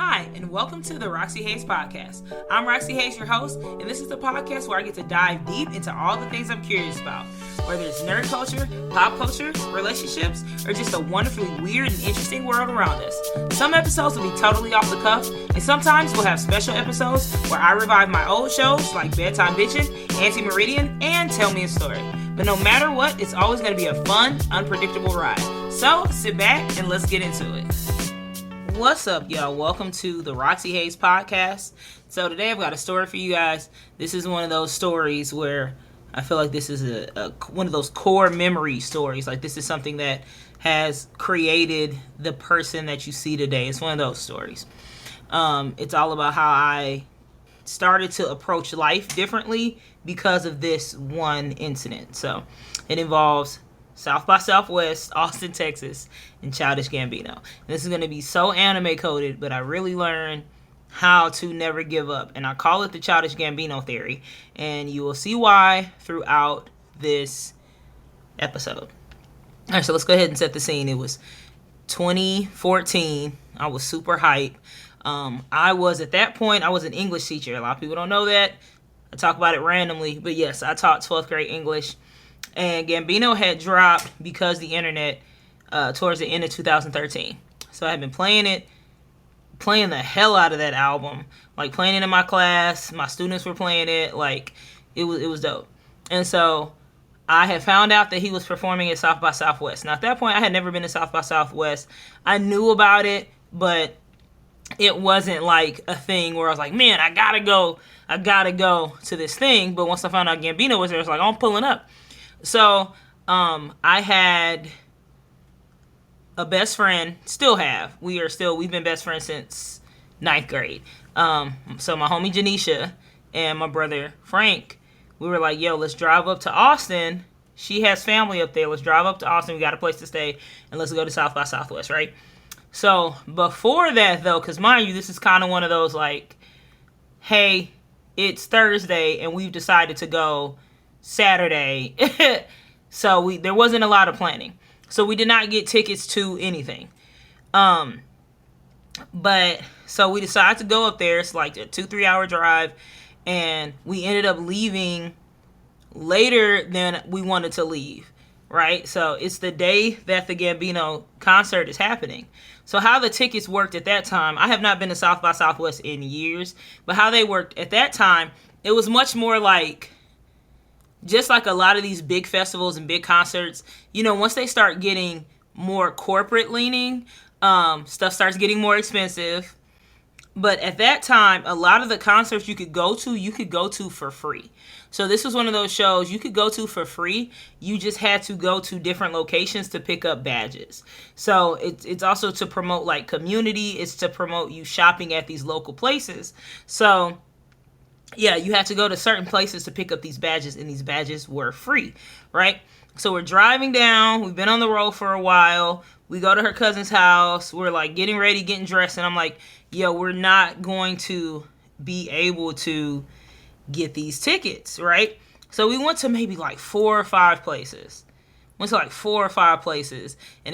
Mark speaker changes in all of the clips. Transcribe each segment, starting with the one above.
Speaker 1: Hi, and welcome to the Roxxy Hayes podcast. I'm Roxxy Hayes, your host, and this is the podcast where I get to dive deep into all the things I'm curious about, whether it's nerd culture, pop culture, relationships, or just a wonderfully weird and interesting world around us. Some episodes will be totally off the cuff, and sometimes we'll have special episodes where I revive my old shows like Bedtime Bitchin', Anti-Meridian, and Tell Me a Story. But no matter what, it's always going to be a fun, unpredictable ride. So sit back and let's get into it. What's up, y'all? Welcome to the Roxxy Hayes podcast. So today I've got a story for you guys. This is one of those stories where I feel like this is one of those core memory stories. Like this is something that has created the person that you see today. It's one of those stories. It's all about how I started to approach life differently because of this one incident. So it involves South by Southwest, Austin, Texas, and Childish Gambino. And this is going to be so anime coded, but I really learned how to never give up. And I call it the Childish Gambino theory. And you will see why throughout this episode. All right, so let's go ahead and set the scene. It was 2014. I was super hype. I was, at that point, I was an English teacher. A lot of people don't know that. I talk about it randomly. But yes, I taught 12th grade English. And Gambino had dropped Because the Internet towards the end of 2013. So I had been playing the hell out of that album. Like playing it in my class. My students were playing it. Like it was dope. And so I had found out that he was performing at South by Southwest. Now at that point I had never been to South by Southwest. I knew about it, but it wasn't like a thing where I was like, man, I gotta go to this thing. But once I found out Gambino was there, I was like, I'm pulling up. So, I had a best friend, still have. We've been best friends since 9th grade. So my homie Janisha and my brother Frank, we were like, yo, let's drive up to Austin. She has family up there. Let's drive up to Austin. We got a place to stay and let's go to South by Southwest, right? So before that though, cause mind you, this is kind of one of those like, hey, it's Thursday and we've decided to go Saturday. So there wasn't a lot of planning. So we did not get tickets to anything. But so we decided to go up there. It's like a 2-3 hour drive. And we ended up leaving later than we wanted to leave. Right? So it's the day that the Gambino concert is happening. So how the tickets worked at that time, I have not been to South by Southwest in years. But how they worked at that time, it was much more like, just like a lot of these big festivals and big concerts, you know, once they start getting more corporate leaning, stuff starts getting more expensive. But at that time, a lot of the concerts you could go to for free. So this was one of those shows you could go to for free. You just had to go to different locations to pick up badges. So it's also to promote like community. It's to promote you shopping at these local places. So yeah, you had to go to certain places to pick up these badges, and these badges were free, right? So we're driving down. We've been on the road for a while. We go to her cousin's house. We're like getting ready, getting dressed, and I'm like, yo, we're not going to be able to get these tickets, right? So we went to maybe like 4 or 5 places. And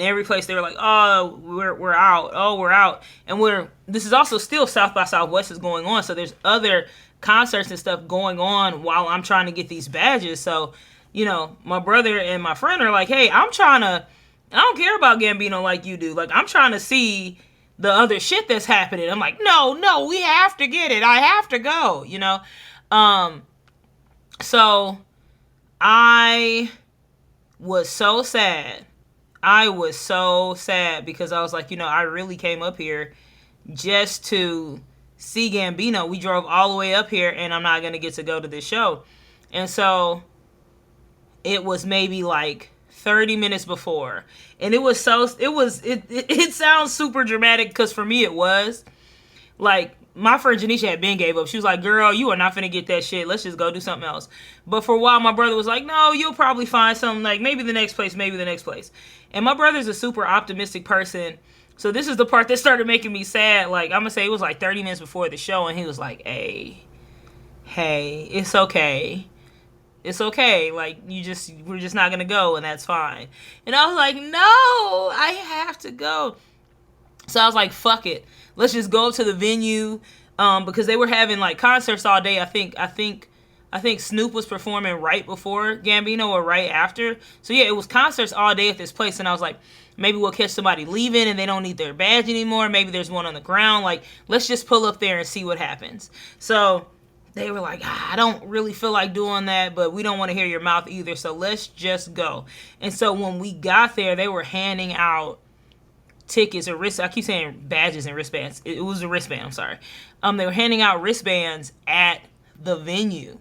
Speaker 1: every place they were like, oh, we're out. Oh, we're out. And this is also still South by Southwest is going on. So there's other concerts and stuff going on while I'm trying to get these badges. So, you know, my brother and my friend are like, hey, I don't care about Gambino like you do. Like, I'm trying to see the other shit that's happening. I'm like, no, we have to get it. I have to go, you know? So I was so sad. Because I was like, you know, I really came up here just to see Gambino. We drove all the way up here and I'm not going to get to go to this show. And so it was maybe like 30 minutes before. And it sounds super dramatic because for me it was. Like, my friend Janisha had been gave up. She was like, girl, you are not finna get that shit. Let's just go do something else. But for a while, my brother was like, no, you'll probably find something, like maybe the next place. And my brother's a super optimistic person. So this is the part that started making me sad. Like, I'm gonna say it was like 30 minutes before the show, and he was like, hey, it's okay. Like, we're just not gonna go, and that's fine. And I was like, no, I have to go. So I was like, fuck it. Let's just go up to the venue. Because they were having like concerts all day. I think Snoop was performing right before Gambino or right after. So yeah, it was concerts all day at this place. And I was like, maybe we'll catch somebody leaving and they don't need their badge anymore. Maybe there's one on the ground. Like, let's just pull up there and see what happens. So they were like, I don't really feel like doing that, but we don't want to hear your mouth either. So let's just go. And so when we got there, they were handing out tickets or I keep saying badges and wristbands. It was a wristband, I'm sorry. They were handing out wristbands at the venue.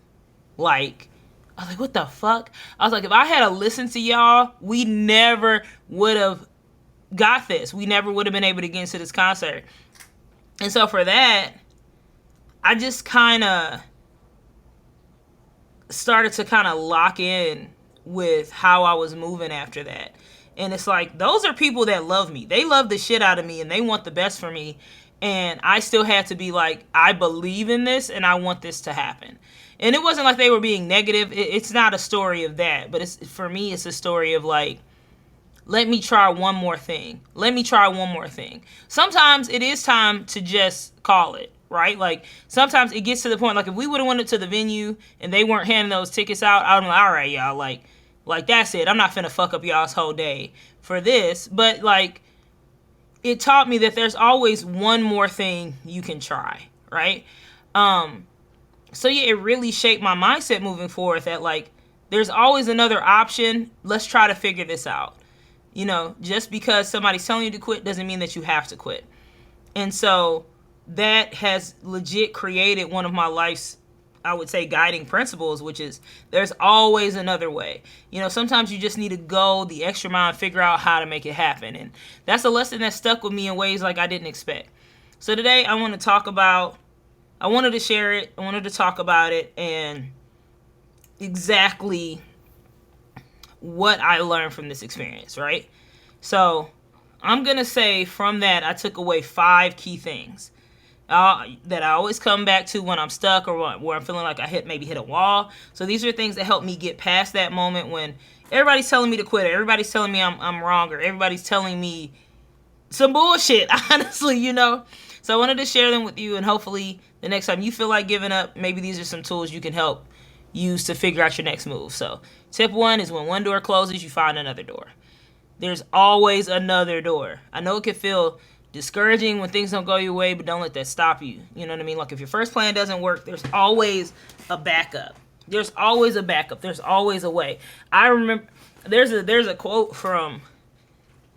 Speaker 1: Like, I was like, what the fuck? I was like, if I had listened to y'all, we never would have got this. We never would have been able to get into this concert. And so for that, I just kind of started to kind of lock in with how I was moving after that. And it's like, those are people that love me. They love the shit out of me and they want the best for me. And I still had to be like, I believe in this and I want this to happen. And it wasn't like they were being negative. It's not a story of that. But for me, it's a story of like, let me try one more thing. Let me try one more thing. Sometimes it is time to just call it, right? Like, sometimes it gets to the point, like, if we would have went to the venue and they weren't handing those tickets out, I would be like, all right, y'all, like that's it. I'm not finna fuck up y'all's whole day for this. But, like, it taught me that there's always one more thing you can try, right? So, yeah, it really shaped my mindset moving forward that, like, there's always another option. Let's try to figure this out. You know, just because somebody's telling you to quit doesn't mean that you have to quit. And so that has legit created one of my life's, I would say, guiding principles, which is there's always another way. You know, sometimes you just need to go the extra mile and figure out how to make it happen. And that's a lesson that stuck with me in ways like I didn't expect. So today I wanted to share it. I wanted to talk about it and exactly what I learned from this experience, right? So I'm going to say from that, I took away 5 key things that I always come back to when I'm stuck or where I'm feeling like I maybe hit a wall. So these are things that help me get past that moment when everybody's telling me to quit, or everybody's telling me I'm wrong, or everybody's telling me some bullshit, honestly, you know? So I wanted to share them with you, and hopefully the next time you feel like giving up, maybe these are some tools you can help use to figure out your next move. So tip 1 is when one door closes, you find another door. There's always another door. I know it can feel discouraging when things don't go your way, but don't let that stop you. You know what I mean? Like, if your first plan doesn't work, there's always a backup. There's always a backup. There's always a way. I remember there's a quote from,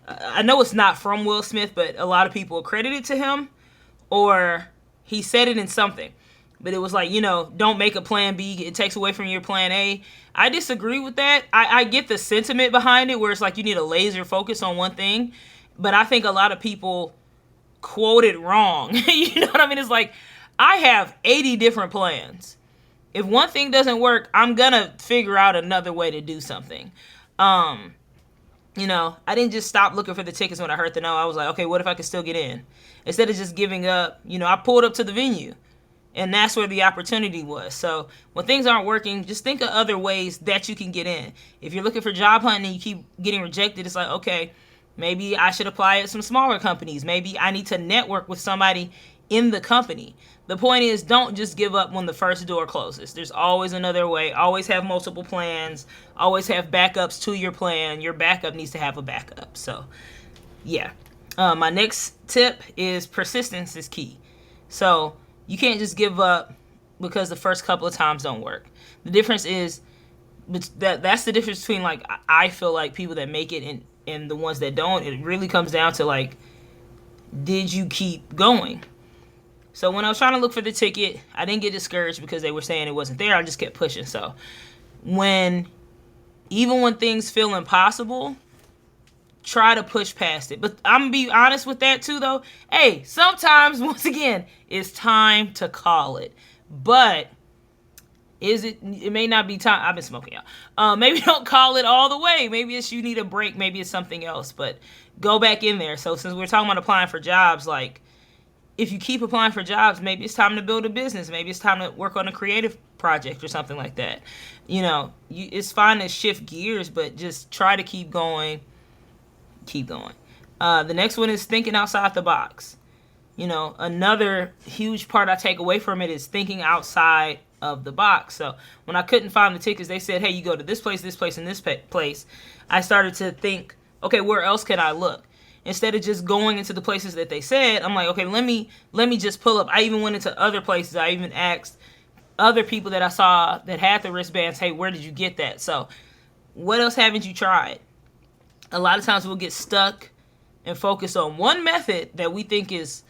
Speaker 1: I know it's not from Will Smith, but a lot of people credit it to him, or he said it in something. But it was like, you know, don't make a plan B. It takes away from your plan A. I disagree with that. I get the sentiment behind it where it's like you need a laser focus on one thing. But I think a lot of people quote it wrong. You know what I mean? It's like, I have 80 different plans. If one thing doesn't work, I'm going to figure out another way to do something. You know, I didn't just stop looking for the tickets when I heard the no. I was like, okay, what if I could still get in? Instead of just giving up, you know, I pulled up to the venue. And that's where the opportunity was. So when things aren't working, just think of other ways that you can get in. If you're looking for job hunting and you keep getting rejected, it's like, okay, maybe I should apply at some smaller companies. Maybe I need to network with somebody in the company. The point is, don't just give up when the first door closes. There's always another way. Always have multiple plans. Always have backups to your plan. Your backup needs to have a backup. So, yeah. My next tip is persistence is key. So you can't just give up because the first couple of times don't work. The difference is, that's the difference between, like, I feel like people that make it and the ones that don't. It really comes down to, like, did you keep going? So when I was trying to look for the ticket, I didn't get discouraged because they were saying it wasn't there. I just kept pushing. So even when things feel impossible, try to push past it. But I'm going to be honest with that too, though. Hey, sometimes, once again, it's time to call it. But it may not be time. I've been smoking, y'all. Maybe don't call it all the way. Maybe it's you need a break. Maybe it's something else. But go back in there. So since we're talking about applying for jobs, like, if you keep applying for jobs, maybe it's time to build a business. Maybe it's time to work on a creative project or something like that. You know, it's fine to shift gears, but just try to keep going. Keep going. The next one is thinking outside the box. You know, another huge part I take away from it is thinking outside of the box. So when I couldn't find the tickets, they said, hey, you go to this place, and this place. I started to think, okay, where else can I look? Instead of just going into the places that they said, I'm like, okay, let me just pull up. I even went into other places. I even asked other people that I saw that had the wristbands, hey, where did you get that? So what else haven't you tried? A lot of times we'll get stuck and focus on one method that we think is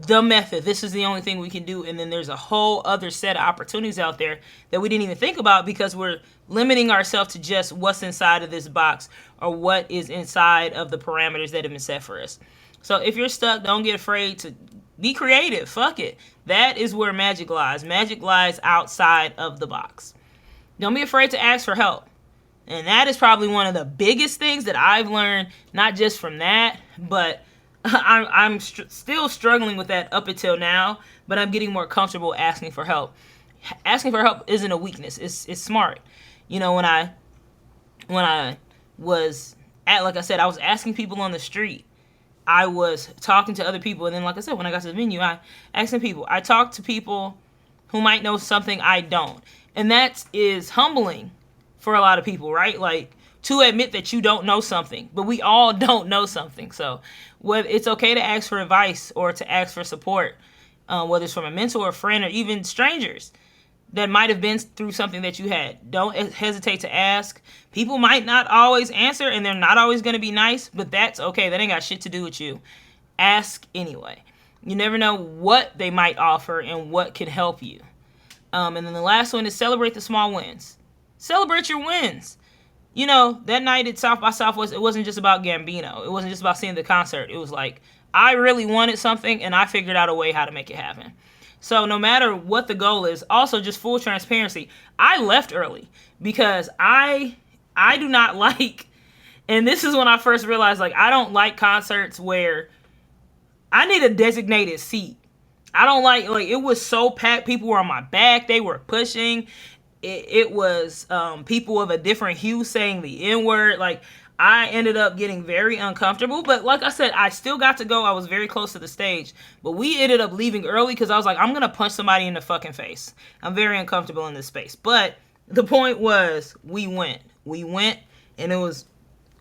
Speaker 1: the method. This is the only thing we can do. And then there's a whole other set of opportunities out there that we didn't even think about because we're limiting ourselves to just what's inside of this box or what is inside of the parameters that have been set for us. So if you're stuck, don't get afraid to be creative. Fuck it. That is where magic lies. Magic lies outside of the box. Don't be afraid to ask for help. And that is probably one of the biggest things that I've learned, not just from that, but I'm still struggling with that up until now, but I'm getting more comfortable asking for help. Asking for help isn't a weakness. It's smart. You know, when I was like I said, I was asking people on the street. I was talking to other people, and then, like I said, when I got to the venue, I asked people. I talked to people who might know something I don't, and that is humbling for a lot of people, right? Like, to admit that you don't know something, but we all don't know something. So whether it's okay to ask for advice or to ask for support, whether it's from a mentor, a friend, or even strangers that might have been through something that you had. Don't hesitate to ask. People might not always answer, and they're not always going to be nice, but that's okay. That ain't got shit to do with you. Ask anyway. You never know what they might offer and what can help you. And then the last one is celebrate the small wins. Celebrate your wins. You know, that night at South by Southwest, it wasn't just about Gambino. It wasn't just about seeing the concert. It was like, I really wanted something, and I figured out a way how to make it happen. So no matter what the goal is, also just full transparency, I left early because I do not like, and this is when I first realized, like, I don't like concerts where I need a designated seat. I don't like it was so packed. People were on my back. They were pushing. It was people of a different hue saying the N-word. Like, I ended up getting very uncomfortable. But like I said, I still got to go. I was very close to the stage. But we ended up leaving early because I was like, I'm going to punch somebody in the fucking face. I'm very uncomfortable in this space. But the point was, we went. We went, and it was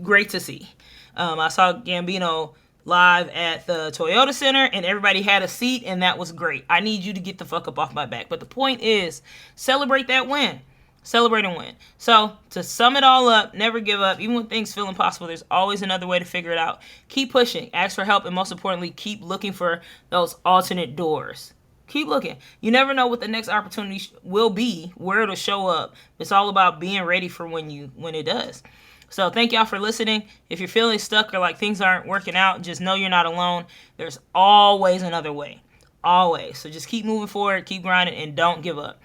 Speaker 1: great to see. I saw Gambino live at the Toyota Center, and everybody had a seat, and that was great. I need you to get the fuck up off my back. But the point is, celebrate that win. Celebrate and win. So, to sum it all up, never give up. Even when things feel impossible, there's always another way to figure it out. Keep pushing. Ask for help, and most importantly, keep looking for those alternate doors. Keep looking. You never know what the next opportunity will be, where it'll show up. It's all about being ready for when it does. So thank y'all for listening. If you're feeling stuck or like things aren't working out, just know you're not alone. There's always another way. Always. So just keep moving forward, keep grinding, and don't give up.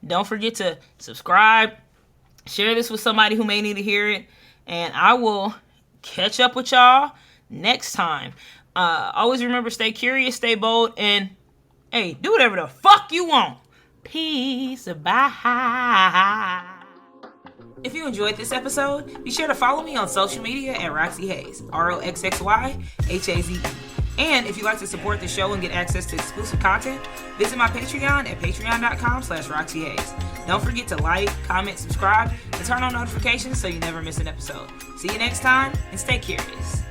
Speaker 1: Don't forget to subscribe. Share this with somebody who may need to hear it. And I will catch up with y'all next time. Always remember, stay curious, stay bold, and hey, do whatever the fuck you want. Peace. Bye. If you enjoyed this episode, be sure to follow me on social media at Roxxy Hayes, ROXXYHAZE. And if you'd like to support the show and get access to exclusive content, visit my Patreon at patreon.com/Roxxy Hayes. Don't forget to like, comment, subscribe, and turn on notifications so you never miss an episode. See you next time, and stay curious.